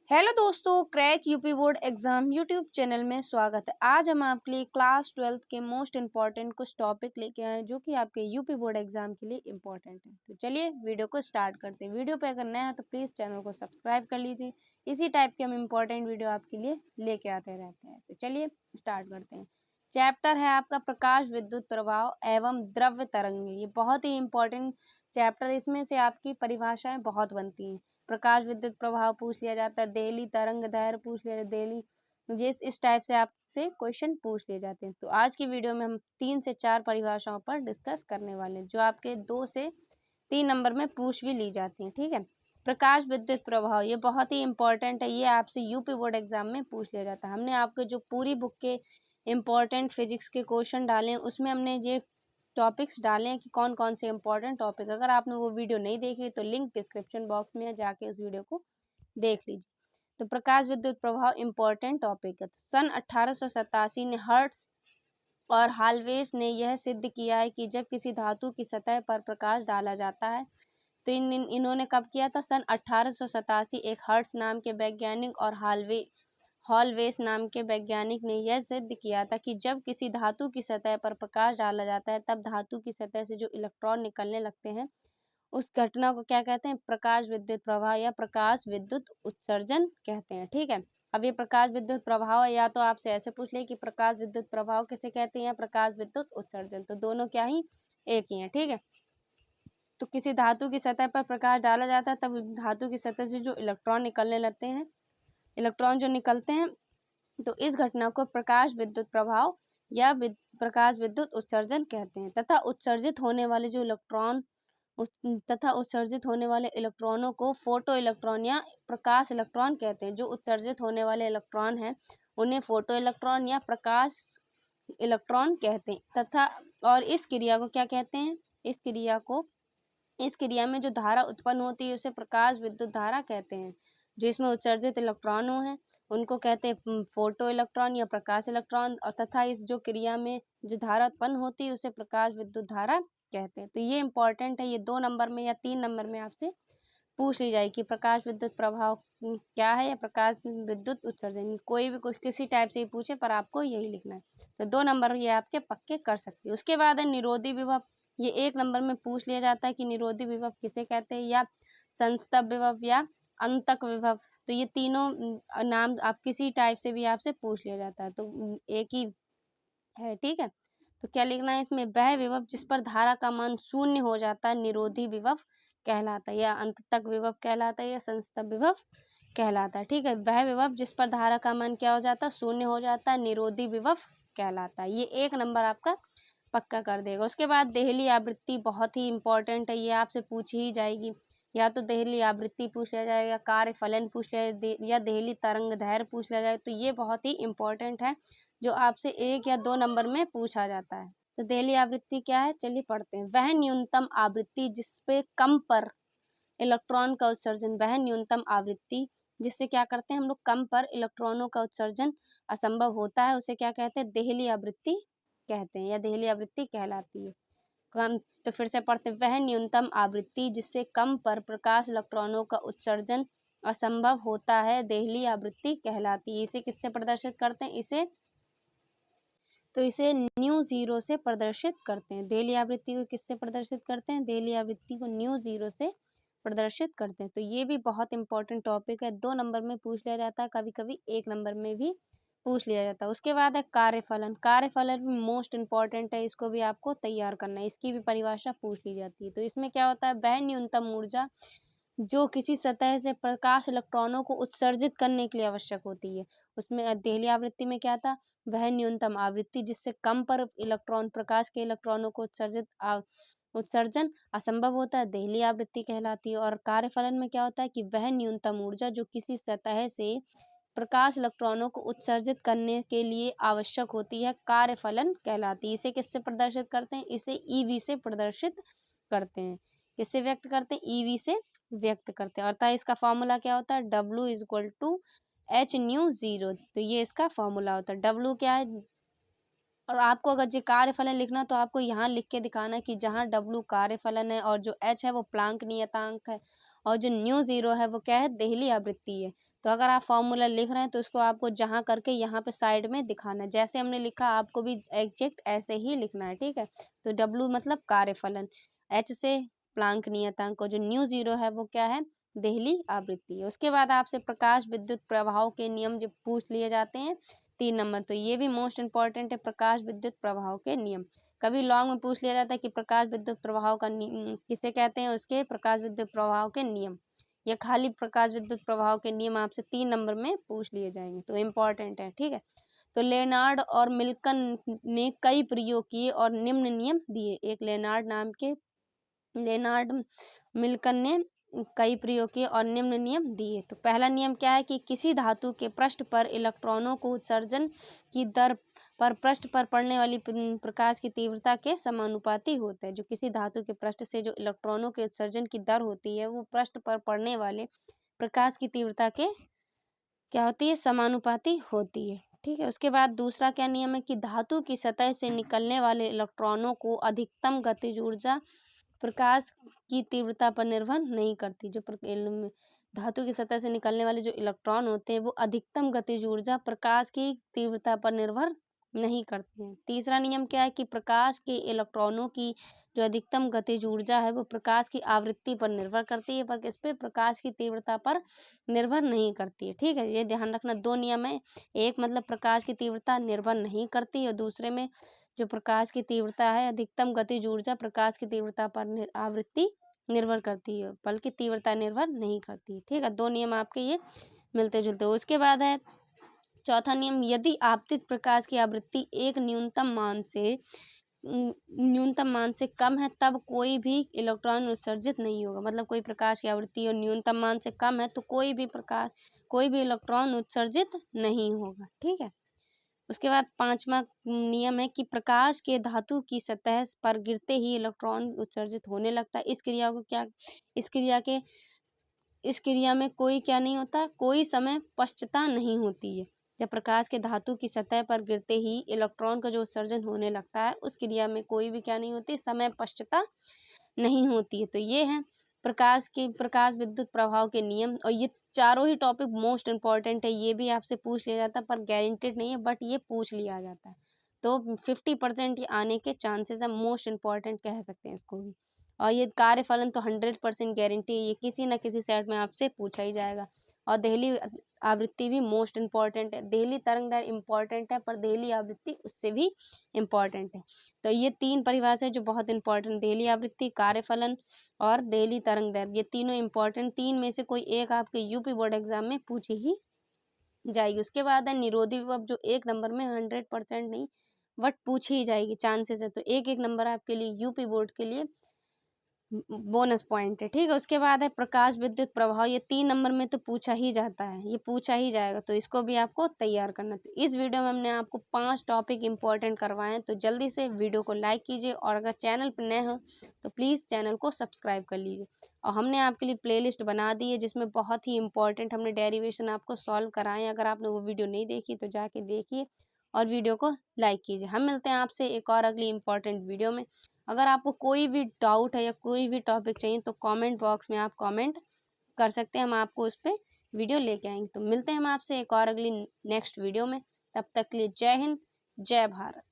Hello दोस्तों, crack UP board exam YouTube channel में स्वागत है। आज हम आपके लिए क्लास 12th के मोस्ट इम्पॉर्टेंट कुछ टॉपिक लेके आए हैं जो कि आपके यूपी बोर्ड एग्जाम के लिए इम्पॉर्टेंट है। तो चलिए वीडियो को स्टार्ट करते हैं। वीडियो पे अगर नया है तो प्लीज़ चैनल को सब्सक्राइब कर लीजिए। इसी टाइप के हम इम्पॉर्टेंट वीडियो आपके लिए लेके आते रहते हैं। तो चलिए स्टार्ट करते हैं। चैप्टर है आपका प्रकाश विद्युत प्रभाव एवं द्रव्य तरंग। ये बहुत ही इंपॉर्टेंट चैप्टर, इसमें से आपकी परिभाषाएं बहुत बनती हैं। प्रकाश विद्युत प्रभाव पूछ लिया जाता है, देहली तरंग दैर्घ्य पूछ लिया जाता है, देहली इस टाइप से आपसे क्वेश्चन पूछ लिए जाते हैं। तो आज की वीडियो में हम 3 से 4 परिभाषाओं पर डिस्कस करने वाले हैं जो आपके 2 से 3 नंबर में पूछ भी ली जाती हैं। ठीक है, प्रकाश विद्युत प्रभाव ये बहुत ही इंपॉर्टेंट है। ये आपसे यूपी बोर्ड एग्जाम में पूछ लिया जाता है। हमने आपके जो पूरी बुक के इम्पॉर्टेंट फिजिक्स के क्वेश्चन डाले हैं उसमें हमने ये टॉपिक्स डाले हैं कि कौन कौन से इंपॉर्टेंट टॉपिक। अगर आपने वो वीडियो नहीं देखी तो लिंक डिस्क्रिप्शन बॉक्स में है, जाके उस वीडियो को देख लीजिए। तो प्रकाश विद्युत प्रभाव इंपॉर्टेंट टॉपिक है। सन 1887 ने हर्ट्ज और हाल्वेस ने यह सिद्ध किया है कि जब किसी धातु की सतह पर प्रकाश डाला जाता है तो इन्होंने कब किया था? सन 1887। एक हर्ट्ज नाम के वैज्ञानिक और हॉलवेस नाम के वैज्ञानिक ने यह सिद्ध किया था कि जब किसी धातु की सतह पर प्रकाश डाला जाता है तब धातु की सतह से जो इलेक्ट्रॉन निकलने लगते हैं उस घटना को क्या कहते हैं? प्रकाश विद्युत प्रभाव या प्रकाश विद्युत उत्सर्जन कहते हैं। ठीक है, अब ये प्रकाश विद्युत प्रभाव है, या तो आपसे ऐसे पूछ ले कि प्रकाश विद्युत प्रभाव किसे कहते हैं या प्रकाश विद्युत उत्सर्जन, तो दोनों क्या ही एक ही है। ठीक है, तो किसी धातु की सतह पर प्रकाश डाला जाता है तब धातु की सतह से जो इलेक्ट्रॉन निकलने लगते हैं, इलेक्ट्रॉन जो निकलते हैं, तो इस घटना को प्रकाश विद्युत प्रभाव या प्रकाश विद्युत उत्सर्जन कहते हैं। तथा उत्सर्जित होने वाले जो इलेक्ट्रॉन तथा उत्सर्जित होने वाले इलेक्ट्रॉनों को फोटो इलेक्ट्रॉन या प्रकाश इलेक्ट्रॉन कहते हैं। जो उत्सर्जित होने वाले इलेक्ट्रॉन हैं उन्हें फोटो इलेक्ट्रॉन या प्रकाश इलेक्ट्रॉन कहते हैं। तथा और इस क्रिया को क्या कहते हैं? इस क्रिया में जो धारा उत्पन्न होती है उसे प्रकाश विद्युत धारा कहते हैं। जो इसमें उत्सर्जित इलेक्ट्रॉनों हैं उनको कहते हैं फोटो इलेक्ट्रॉन या प्रकाश इलेक्ट्रॉन, और तथा इस जो क्रिया में जो धारा उत्पन्न होती है उसे प्रकाश विद्युत धारा कहते हैं। तो ये इंपॉर्टेंट है, ये 2 नंबर में या 3 नंबर में आपसे पूछ ली जाएगी कि प्रकाश विद्युत प्रभाव क्या है या प्रकाश विद्युत उत्सर्जन। कोई भी कुछ किसी टाइप से ही पूछे पर आपको यही लिखना है। तो 2 नंबर ये आपके पक्के कर सकते हैं। उसके बाद है निरोधी विभव। ये 1 नंबर में पूछ लिया जाता है कि निरोधी विभव किसे कहते हैं, या संस्तभ विभव या अंतक विभव। तो ये तीनों नाम आप किसी टाइप से भी आपसे पूछ लिया जाता है, तो एक ही है। ठीक है, तो क्या लिखना है इसमें? वह विभव जिस पर धारा का मान शून्य हो जाता है निरोधी विभव कहलाता है, या अंततक विभव कहलाता है, या संस्तभ विभव कहलाता है। ठीक है, वह विभव जिस पर धारा का मान क्या हो जाता है? शून्य हो जाता है, निरोधी विभव कहलाता है। ये 1 नंबर आपका पक्का कर देगा। उसके बाद देहली आवृत्ति बहुत ही इंपॉर्टेंट है, ये आपसे पूछी ही जाएगी। या तो देहली आवृत्ति पूछ लिया जाएगा, कार्य फलन पूछ लिया जाए, या देहली तरंग दैर्घ्य पूछ लिया जाए। तो ये बहुत ही इंपॉर्टेंट है जो आपसे 1 या 2 नंबर में पूछा जाता है। तो देहली आवृत्ति क्या है, चलिए पढ़ते हैं। वह न्यूनतम आवृत्ति जिसपे कम पर इलेक्ट्रॉन का उत्सर्जन, वह न्यूनतम आवृत्ति जिससे क्या करते हैं हम लोग कम पर इलेक्ट्रॉनों का उत्सर्जन असंभव होता है, उसे क्या कहते हैं? देहली आवृत्ति कहते हैं, या देहली आवृत्ति कहलाती है। कम, तो फिर से पढ़ते हैं। वह न्यूनतम आवृत्ति जिससे कम पर प्रकाश इलेक्ट्रॉनों का उत्सर्जन असंभव होता है देहली आवृत्ति कहलाती है। इसे किससे प्रदर्शित करते हैं? इसे न्यू जीरो से प्रदर्शित करते हैं। देहली आवृत्ति को किससे प्रदर्शित करते हैं? देहली आवृत्ति को न्यू जीरो से प्रदर्शित करते हैं। तो ये भी बहुत इंपॉर्टेंट टॉपिक है, 2 नंबर में पूछ लिया जाता है, कभी कभी 1 नंबर में भी पूछ लिया जाता है। उसके बाद है कार्यफलन। कार्यफलन भी मोस्ट इंपॉर्टेंट है, इसको भी आपको तैयार करना है, इसकी भी परिभाषा पूछ ली जाती है। तो इसमें क्या होता है? वह न्यूनतम ऊर्जा जो किसी सतह से प्रकाश इलेक्ट्रॉनों को उत्सर्जित करने के लिए आवश्यक होती है। उसमें देहली आवृत्ति में क्या था? वह न्यूनतम आवृत्ति जिससे कम पर इलेक्ट्रॉन प्रकाश के इलेक्ट्रॉनों को उत्सर्जन असंभव होता है, देहली आवृत्ति कहलाती है। और कार्यफलन में क्या होता है कि वह न्यूनतम ऊर्जा जो किसी सतह से प्रकाश इलेक्ट्रॉनों को उत्सर्जित करने के लिए आवश्यक होती है, कार्यफलन कहलाती है। इसे किससे प्रदर्शित करते हैं? इसे ईवी से प्रदर्शित करते हैं। किससे व्यक्त करते हैं? ईवी से व्यक्त करते हैं। अर्थात इसका फॉर्मूला क्या होता है? W equal to H nu zero. तो ये इसका फॉर्मूला होता है। W क्या है? और आपको अगर जो कार्यफलन लिखना तो आपको यहाँ लिख के दिखाना है कि जहाँ W कार्यफलन है और जो H है वो प्लांक नियतांक है, और जो न्यू जीरो है वो क्या है? देहली आवृत्ति है। तो अगर आप फॉर्मूला लिख रहे हैं तो उसको आपको जहाँ करके यहाँ पे साइड में दिखाना है, जैसे हमने लिखा आपको भी एग्जैक्ट ऐसे ही लिखना है, ठीक है। तो डब्लू मतलब कार्यफलन, एच से प्लांक नियतांक, जो न्यू जीरो है वो क्या है, देहली आवृत्ति है। उसके बाद आपसे प्रकाश विद्युत प्रवाह के नियम जब पूछ लिए जाते हैं 3 नंबर, तो ये भी मोस्ट इंपॉर्टेंट है, प्रकाश विद्युत प्रवाह के नियम। कभी लॉन्ग में पूछ लिया जाता है कि प्रकाश विद्युत प्रवाह का किसे कहते हैं, उसके प्रकाश विद्युत प्रवाह के नियम, या खाली प्रकाश विद्युत प्रवाह के नियम आपसे 3 नंबर में पूछ लिए जाएंगे, तो इम्पॉर्टेंट है, ठीक है। तो लेनार्ड और मिल्कन ने कई प्रयोग किए और निम्न नियम दिए। एक लेनार्ड मिल्कन ने कई प्रयोग किए और निम्न नियम दिए। तो पहला नियम क्या है कि किसी धातु के पृष्ठ पर इलेक्ट्रॉनों को उत्सर्जन की दर पर पृष्ठ पर पड़ने वाली प्रकाश की तीव्रता के समानुपाती होता है। जो किसी धातु के पृष्ठ से जो इलेक्ट्रॉनों के उत्सर्जन की दर होती है वो पृष्ठ पर पड़ने वाले प्रकाश की तीव्रता के क्या होती है, समानुपाती होती है, ठीक है। उसके बाद दूसरा क्या नियम है कि धातु की सतह से निकलने वाले इलेक्ट्रॉनों को अधिकतम गतिज ऊर्जा प्रकाश की तीव्रता पर निर्भर नहीं करती। जो धातु की सतह से निकलने वाले जो इलेक्ट्रॉन होते हैं वो अधिकतम गतिज ऊर्जा प्रकाश की तीव्रता पर निर्भर नहीं करते हैं। तीसरा नियम क्या है कि प्रकाश के इलेक्ट्रॉनों की जो अधिकतम गतिज ऊर्जा है वो प्रकाश की आवृत्ति पर निर्भर करती है, पर किस पे, प्रकाश की तीव्रता पर निर्भर नहीं करती है, ठीक है। ये ध्यान रखना, 2 नियम है, एक मतलब प्रकाश की तीव्रता निर्भर नहीं करती और दूसरे में जो प्रकाश की तीव्रता है अधिकतम गतिज ऊर्जा प्रकाश की तीव्रता पर आवृत्ति निर्भर करती है, बल्कि तीव्रता निर्भर नहीं करती है, ठीक है। 2 नियम आपके ये मिलते जुलते। उसके बाद है चौथा नियम, यदि आपतित प्रकाश की आवृत्ति एक न्यूनतम मान से कम है तब कोई भी इलेक्ट्रॉन उत्सर्जित नहीं होगा। मतलब कोई प्रकाश की आवृत्ति और न्यूनतम मान से कम है तो कोई भी इलेक्ट्रॉन उत्सर्जित नहीं होगा, ठीक है। उसके बाद 5वां नियम है कि प्रकाश के धातु की सतह पर गिरते ही इलेक्ट्रॉन उत्सर्जित होने लगता है। इस क्रिया में कोई क्या नहीं होता, कोई समय पश्चता नहीं होती है। जब प्रकाश के धातु की सतह पर गिरते ही इलेक्ट्रॉन का जो उत्सर्जन होने लगता है उस क्रिया में कोई भी क्या नहीं होती, समय पश्चता नहीं होती है। तो ये है प्रकाश विद्युत प्रभाव के नियम, और ये चारों ही टॉपिक मोस्ट इंपॉर्टेंट है। ये भी आपसे पूछ लिया जाता है पर गारंटेड नहीं है, बट ये पूछ लिया जाता है, तो 50% ये आने के चांसेस है, मोस्ट इंपॉर्टेंट कह सकते हैं इसको भी। और ये कार्यफलन तो 100% गारंटी है, ये किसी ना किसी सेट में आपसे पूछा ही जाएगा। और देहली आवृत्ति भी मोस्ट इंपॉर्टेंट है, देहली तरंगदैर्घ्य इंपॉर्टेंट है पर देहली आवृत्ति उससे भी इम्पॉर्टेंट है। तो ये 3 परिभाषा है जो बहुत इंपॉर्टेंट, देहली आवृत्ति, कार्यफलन और देहली तरंगदैर्घ्य, ये तीनों इंपॉर्टेंट, 3 में से कोई एक आपके यूपी बोर्ड एग्जाम में पूछी ही जाएगी। उसके बाद है निरोधी विभव, जो 1 नंबर में 100% नहीं बट पूछी ही जाएगी, चांसेस है। तो 1-1 नंबर आपके लिए यूपी बोर्ड के लिए बोनस पॉइंट है, ठीक है। उसके बाद है प्रकाश विद्युत प्रभाव, ये 3 नंबर में तो पूछा ही जाता है, ये पूछा ही जाएगा, तो इसको भी आपको तैयार करना। तो इस वीडियो में हमने आपको 5 टॉपिक इंपॉर्टेंट करवाए हैं, तो जल्दी से वीडियो को लाइक कीजिए और अगर चैनल पर नए हो तो प्लीज़ चैनल को सब्सक्राइब कर लीजिए। और हमने आपके लिए प्लेलिस्ट बना दी है जिसमें बहुत ही इंपॉर्टेंट हमने डेरिवेशन आपको सॉल्व कराए हैं। अगर आपने वो वीडियो नहीं देखी तो जाके देखिए और वीडियो को लाइक कीजिए। हम मिलते हैं आपसे एक और अगली इंपॉर्टेंट वीडियो में। अगर आपको कोई भी डाउट है या कोई भी टॉपिक चाहिए तो कमेंट बॉक्स में आप कमेंट कर सकते हैं, हम आपको उस पर वीडियो लेके आएंगे। तो मिलते हैं हम आपसे एक और अगली नेक्स्ट वीडियो में, तब तक के लिए जय हिंद, जय भारत।